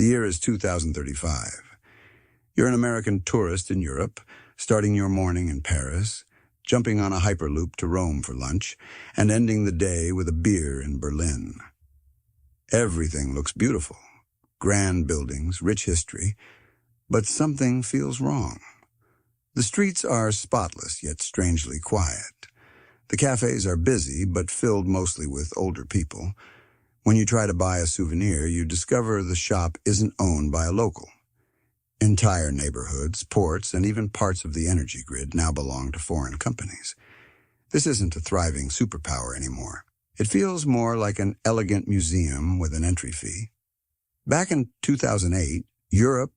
The year is 2035. You're an American tourist in Europe, starting your morning in Paris, jumping on a Hyperloop to Rome for lunch, and ending the day with a beer in Berlin. Everything looks beautiful. Grand buildings, rich history, but something feels wrong. The streets are spotless, yet strangely quiet. The cafes are busy, but filled mostly with older people. When you try to buy a souvenir, you discover the shop isn't owned by a local. Entire neighborhoods, ports, and even parts of the energy grid now belong to foreign companies. This isn't a thriving superpower anymore. It feels more like an elegant museum with an entry fee. Back in 2008, Europe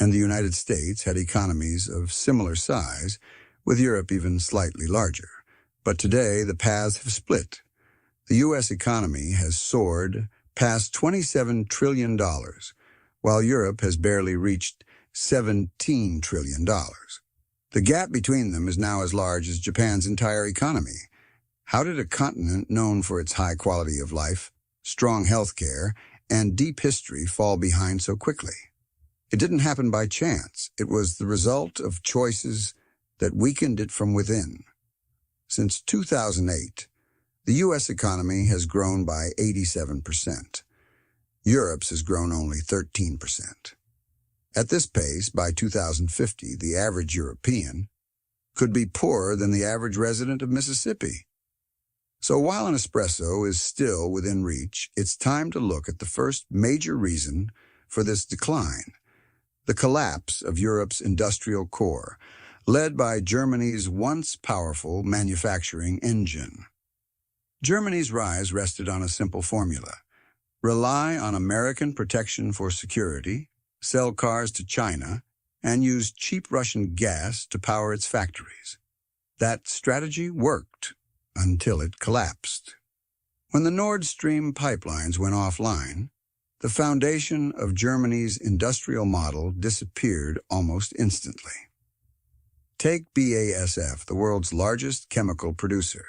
and the United States had economies of similar size, with Europe even slightly larger. But today, the paths have split. The U.S. economy has soared past $27 trillion, while Europe has barely reached $17 trillion. The gap between them is now as large as Japan's entire economy. How did a continent known for its high quality of life, strong health care, and deep history fall behind so quickly? It didn't happen by chance. It was the result of choices that weakened it from within. Since 2008, the U.S. economy has grown by 87%. Europe's has grown only 13%. At this pace, by 2050, the average European could be poorer than the average resident of Mississippi. So while an espresso is still within reach, it's time to look at the first major reason for this decline: the collapse of Europe's industrial core, led by Germany's once powerful manufacturing engine. Germany's rise rested on a simple formula: rely on American protection for security, sell cars to China, and use cheap Russian gas to power its factories. That strategy worked until it collapsed. When the Nord Stream pipelines went offline, the foundation of Germany's industrial model disappeared almost instantly. Take BASF, the world's largest chemical producer.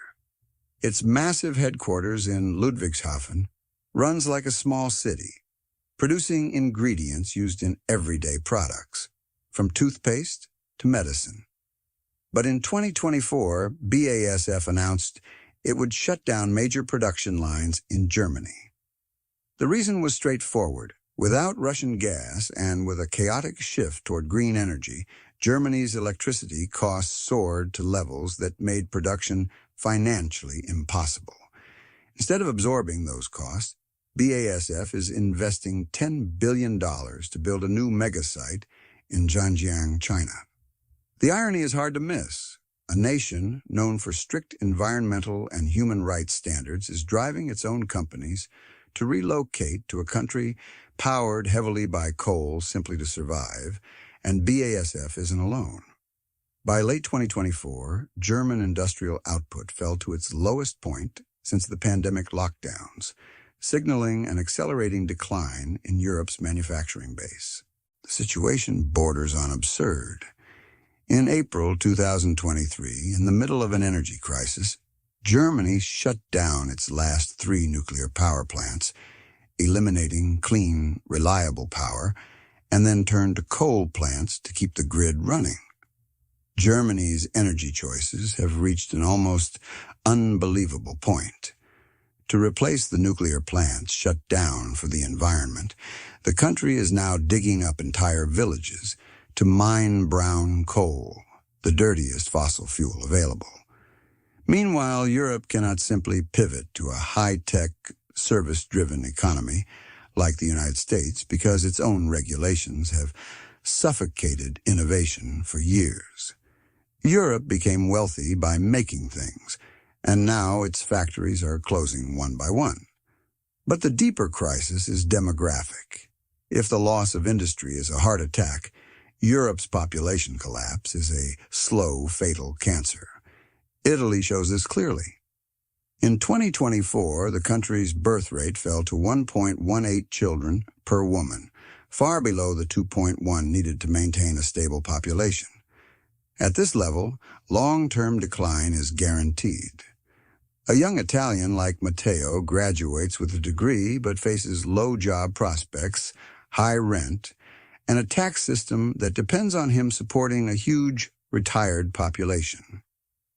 Its massive headquarters in Ludwigshafen runs like a small city, producing ingredients used in everyday products, from toothpaste to medicine. But in 2024, BASF announced it would shut down major production lines in Germany. The reason was straightforward. Without Russian gas and with a chaotic shift toward green energy, Germany's electricity costs soared to levels that made production financially impossible. Instead of absorbing those costs, BASF is investing $10 billion to build a new megasite in Zhanjiang, China. The irony is hard to miss. A nation known for strict environmental and human rights standards is driving its own companies to relocate to a country powered heavily by coal simply to survive, and BASF isn't alone. By late 2024, German industrial output fell to its lowest point since the pandemic lockdowns, signaling an accelerating decline in Europe's manufacturing base. The situation borders on absurd. In April 2023, in the middle of an energy crisis, Germany shut down its last 3 nuclear power plants, eliminating clean, reliable power, and then turned to coal plants to keep the grid running. Germany's energy choices have reached an almost unbelievable point. To replace the nuclear plants shut down for the environment, the country is now digging up entire villages to mine brown coal, the dirtiest fossil fuel available. Meanwhile, Europe cannot simply pivot to a high-tech, service-driven economy like the United States because its own regulations have suffocated innovation for years. Europe became wealthy by making things, and now its factories are closing one by one. But the deeper crisis is demographic. If the loss of industry is a heart attack, Europe's population collapse is a slow, fatal cancer. Italy shows this clearly. In 2024, the country's birth rate fell to 1.18 children per woman, far below the 2.1 needed to maintain a stable population. At this level, long-term decline is guaranteed. A young Italian like Matteo graduates with a degree but faces low job prospects, high rent, and a tax system that depends on him supporting a huge retired population.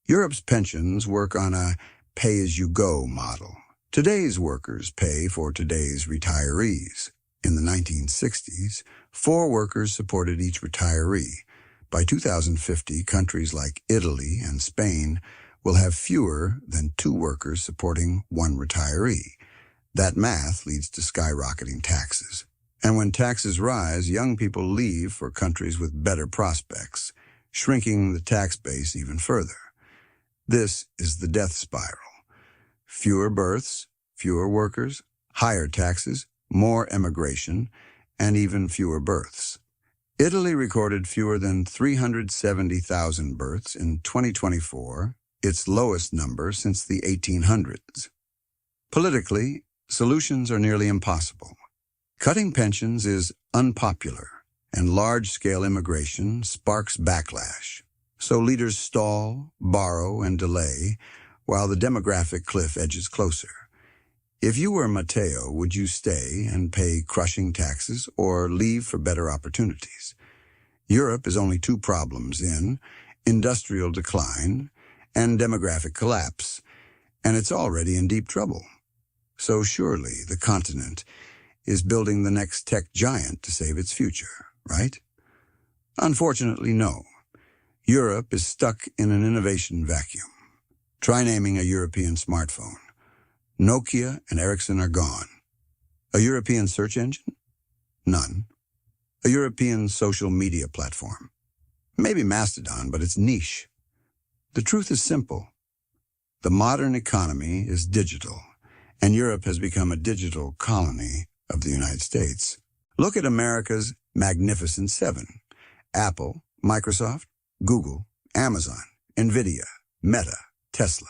Europe's pensions work on a pay-as-you-go model. Today's workers pay for today's retirees. In the 1960s, 4 workers supported each retiree. By 2050, countries like Italy and Spain will have fewer than 2 workers supporting 1 retiree. That math leads to skyrocketing taxes. And when taxes rise, young people leave for countries with better prospects, shrinking the tax base even further. This is the death spiral. Fewer births, fewer workers, higher taxes, more emigration, and even fewer births. Italy recorded fewer than 370,000 births in 2024, its lowest number since the 1800s. Politically, solutions are nearly impossible. Cutting pensions is unpopular, and large-scale immigration sparks backlash. So leaders stall, borrow, and delay, while the demographic cliff edges closer. If you were Matteo, would you stay and pay crushing taxes or leave for better opportunities? Europe is only 2 problems in: industrial decline and demographic collapse, and it's already in deep trouble. So surely the continent is building the next tech giant to save its future, right? Unfortunately, no. Europe is stuck in an innovation vacuum. Try naming a European smartphone. Nokia and Ericsson are gone. A European search engine? None. A European social media platform? Maybe Mastodon, but it's niche. The truth is simple. The modern economy is digital, and Europe has become a digital colony of the United States. Look at America's Magnificent Seven: Apple, Microsoft, Google, Amazon, Nvidia, Meta, Tesla.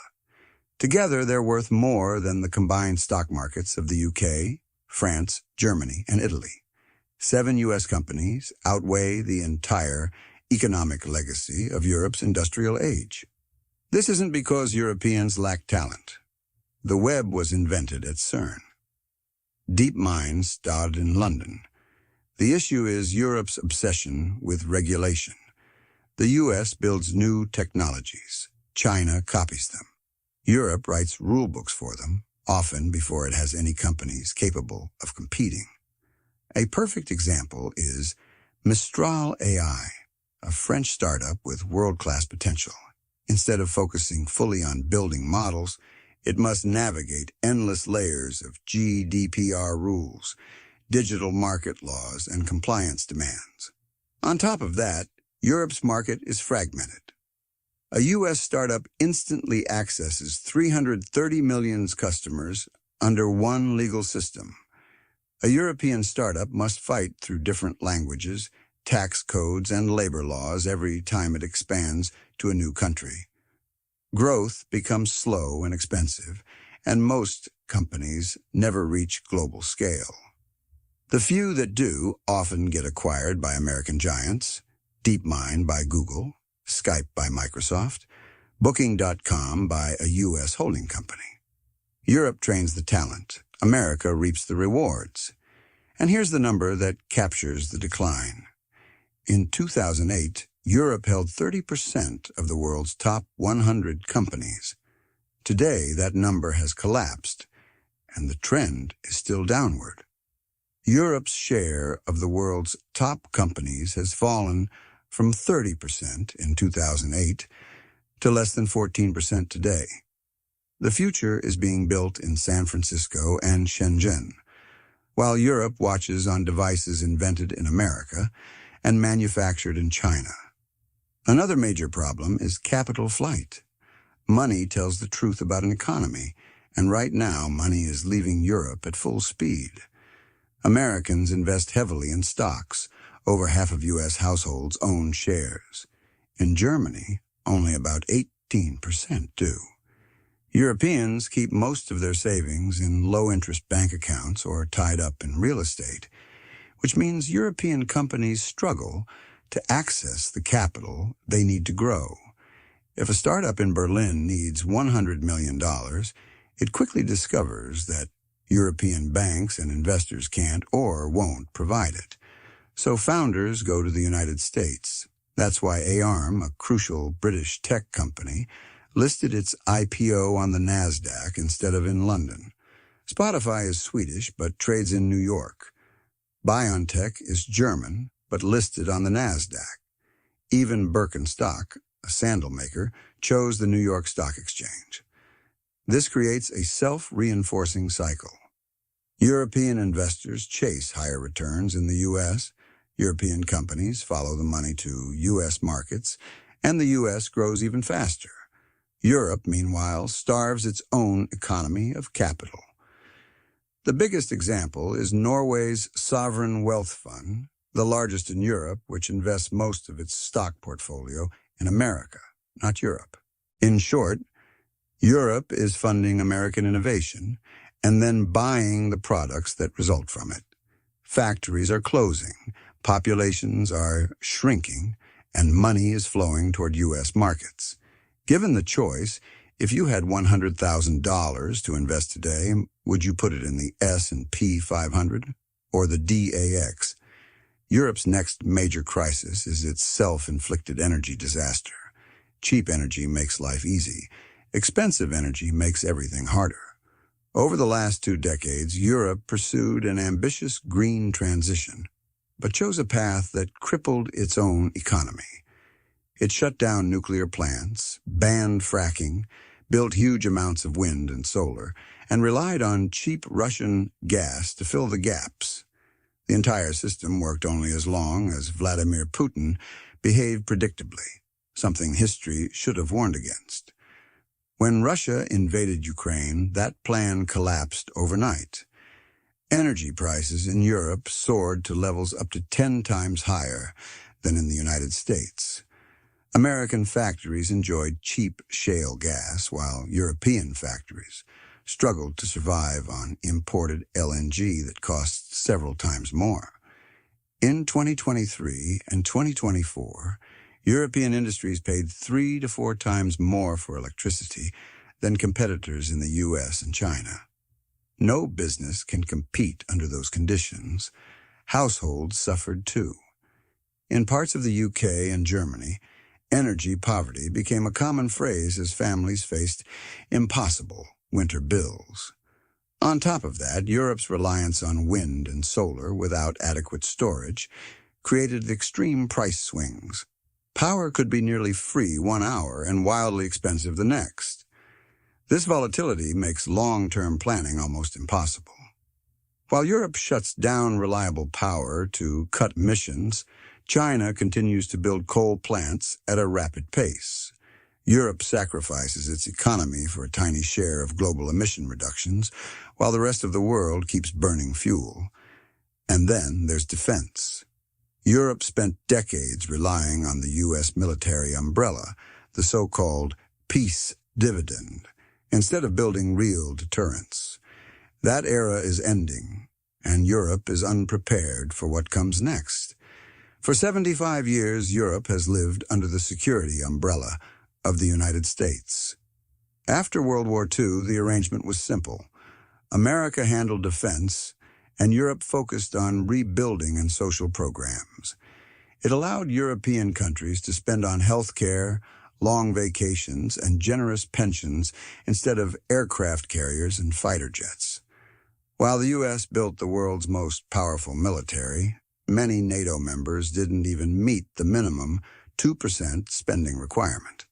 Together, they're worth more than the combined stock markets of the UK, France, Germany, and Italy. 7 U.S. companies outweigh the entire economic legacy of Europe's industrial age. This isn't because Europeans lack talent. The web was invented at CERN. DeepMind started in London. The issue is Europe's obsession with regulation. The U.S. builds new technologies. China copies them. Europe writes rule books for them, often before it has any companies capable of competing. A perfect example is Mistral AI, a French startup with world-class potential. Instead of focusing fully on building models, it must navigate endless layers of GDPR rules, digital market laws, and compliance demands. On top of that, Europe's market is fragmented. A U.S. startup instantly accesses 330 million customers under one legal system. A European startup must fight through different languages, tax codes, and labor laws every time it expands to a new country. Growth becomes slow and expensive, and most companies never reach global scale. The few that do often get acquired by American giants: DeepMind by Google, Skype by Microsoft, Booking.com by a U.S. holding company. Europe trains the talent. America reaps the rewards. And here's the number that captures the decline. In 2008, Europe held 30% of the world's top 100 companies. Today, that number has collapsed, and the trend is still downward. Europe's share of the world's top companies has fallen from 30% in 2008 to less than 14% today. The future is being built in San Francisco and Shenzhen, while Europe watches on devices invented in America and manufactured in China. Another major problem is capital flight. Money tells the truth about an economy, and right now money is leaving Europe at full speed. Americans invest heavily in stocks. Over half of U.S. households own shares. In Germany, only about 18% do. Europeans keep most of their savings in low-interest bank accounts or tied up in real estate, which means European companies struggle to access the capital they need to grow. If a startup in Berlin needs $100 million, it quickly discovers that European banks and investors can't or won't provide it. So founders go to the United States. That's why ARM, a crucial British tech company, listed its IPO on the NASDAQ instead of in London. Spotify is Swedish but trades in New York. BioNTech is German but listed on the NASDAQ. Even Birkenstock, a sandal maker, chose the New York Stock Exchange. This creates a self-reinforcing cycle. European investors chase higher returns in the U.S., European companies follow the money to U.S. markets, and the U.S. grows even faster. Europe, meanwhile, starves its own economy of capital. The biggest example is Norway's sovereign wealth fund, the largest in Europe, which invests most of its stock portfolio in America, not Europe. In short, Europe is funding American innovation and then buying the products that result from it. Factories are closing, populations are shrinking, and money is flowing toward U.S. markets. Given the choice, if you had $100,000 to invest today, would you put it in the S&P 500 or the DAX? Europe's next major crisis is its self-inflicted energy disaster. Cheap energy makes life easy. Expensive energy makes everything harder. Over the last 2 decades, Europe pursued an ambitious green transition, but chose a path that crippled its own economy. It shut down nuclear plants, banned fracking, built huge amounts of wind and solar, and relied on cheap Russian gas to fill the gaps. The entire system worked only as long as Vladimir Putin behaved predictably, something history should have warned against. When Russia invaded Ukraine, that plan collapsed overnight. Energy prices in Europe soared to levels up to 10 times higher than in the United States. American factories enjoyed cheap shale gas, while European factories struggled to survive on imported LNG that costs several times more. In 2023 and 2024, European industries paid 3 to 4 times more for electricity than competitors in the U.S. and China. No business can compete under those conditions. Households suffered too. In parts of the UK and Germany, energy poverty became a common phrase as families faced impossible winter bills. On top of that, Europe's reliance on wind and solar without adequate storage created extreme price swings. Power could be nearly free 1 hour and wildly expensive the next. This volatility makes long-term planning almost impossible. While Europe shuts down reliable power to cut emissions, China continues to build coal plants at a rapid pace. Europe sacrifices its economy for a tiny share of global emission reductions, while the rest of the world keeps burning fuel. And then there's defense. Europe spent decades relying on the U.S. military umbrella, the so-called peace dividend, instead of building real deterrence. That era is ending, and Europe is unprepared for what comes next. For 75 years, Europe has lived under the security umbrella of the United States. After World War II, the arrangement was simple. America handled defense, and Europe focused on rebuilding and social programs. It allowed European countries to spend on health care, long vacations, and generous pensions instead of aircraft carriers and fighter jets. While the U.S. built the world's most powerful military, many NATO members didn't even meet the minimum 2% spending requirement.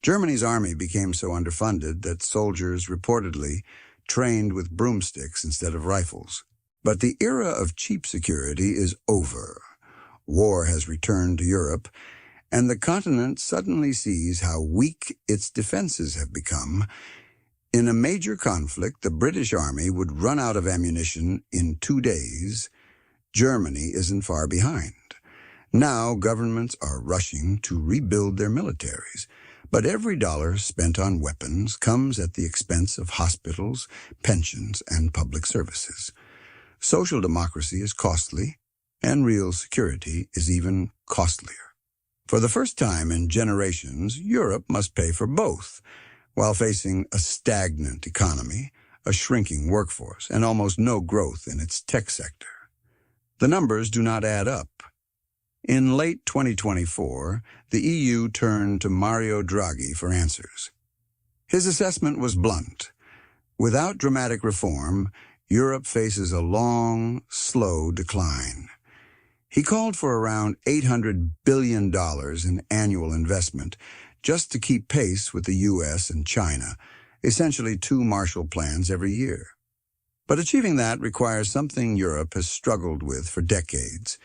Germany's army became so underfunded that soldiers reportedly trained with broomsticks instead of rifles. But the era of cheap security is over. War has returned to Europe, and the continent suddenly sees how weak its defenses have become. In a major conflict, the British army would run out of ammunition in 2 days. Germany isn't far behind. Now governments are rushing to rebuild their militaries. But every dollar spent on weapons comes at the expense of hospitals, pensions, and public services. Social democracy is costly, and real security is even costlier. For the first time in generations, Europe must pay for both. While facing a stagnant economy, a shrinking workforce, and almost no growth in its tech sector. The numbers do not add up. In late 2024, the EU turned to Mario Draghi for answers. His assessment was blunt. Without dramatic reform, Europe faces a long, slow decline. He called for around $800 billion in annual investment just to keep pace with the US and China, essentially 2 Marshall Plans every year. But achieving that requires something Europe has struggled with for decades: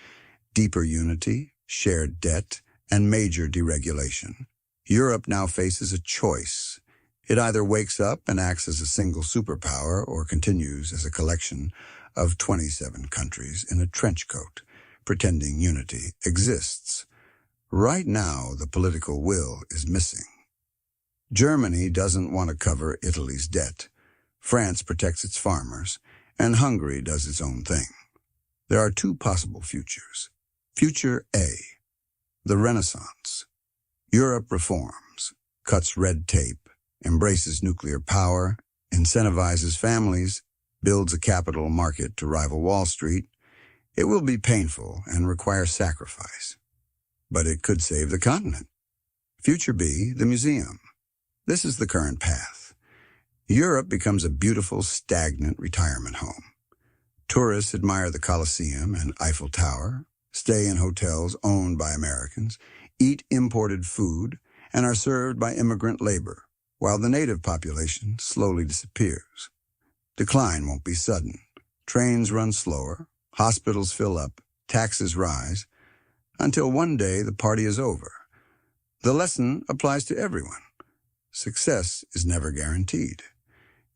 deeper unity, shared debt, and major deregulation. Europe now faces a choice. It either wakes up and acts as a single superpower or continues as a collection of 27 countries in a trench coat, pretending unity exists. Right now, the political will is missing. Germany doesn't want to cover Italy's debt. France protects its farmers, and Hungary does its own thing. There are 2 possible futures. Future A, the Renaissance. Europe reforms, cuts red tape, embraces nuclear power, incentivizes families, builds a capital market to rival Wall Street. It will be painful and require sacrifice, but it could save the continent. Future B, the museum. This is the current path. Europe becomes a beautiful, stagnant retirement home. Tourists admire the Colosseum and Eiffel Tower, stay in hotels owned by Americans, eat imported food, and are served by immigrant labor, while the native population slowly disappears. Decline won't be sudden. Trains run slower, hospitals fill up, taxes rise, until one day the party is over. The lesson applies to everyone. Success is never guaranteed.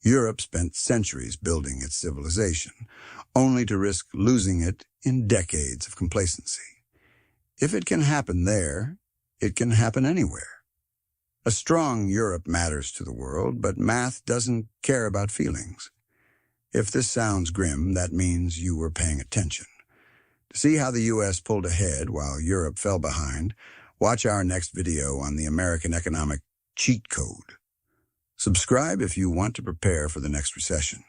Europe spent centuries building its civilization, only to risk losing it in decades of complacency. If it can happen there, it can happen anywhere. A strong Europe matters to the world, but math doesn't care about feelings. If this sounds grim, that means you were paying attention. To see how the U.S. pulled ahead while Europe fell behind, watch our next video on the American economic cheat code. Subscribe if you want to prepare for the next recession.